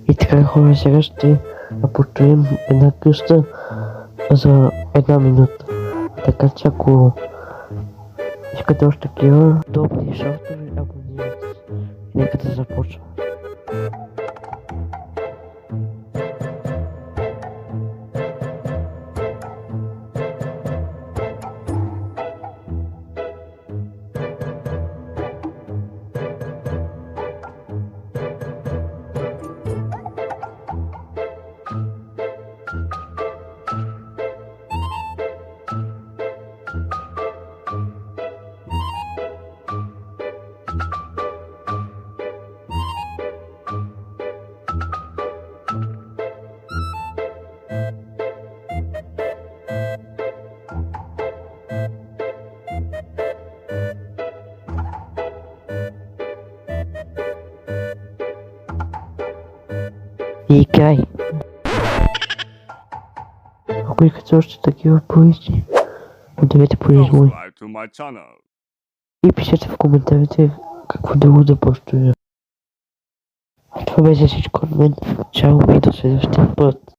И така хора, сега ще построим една къща за една минута. Така че ако искате още такива удобни шафтове, абонирайте се. Нека да започвам. И край. Ако искате още такива проекти, ударете по измой. Subscribe to my channel. И пишете в коментарите какво друго да построя. Това беше всичко от мен. Чао и до следващия път.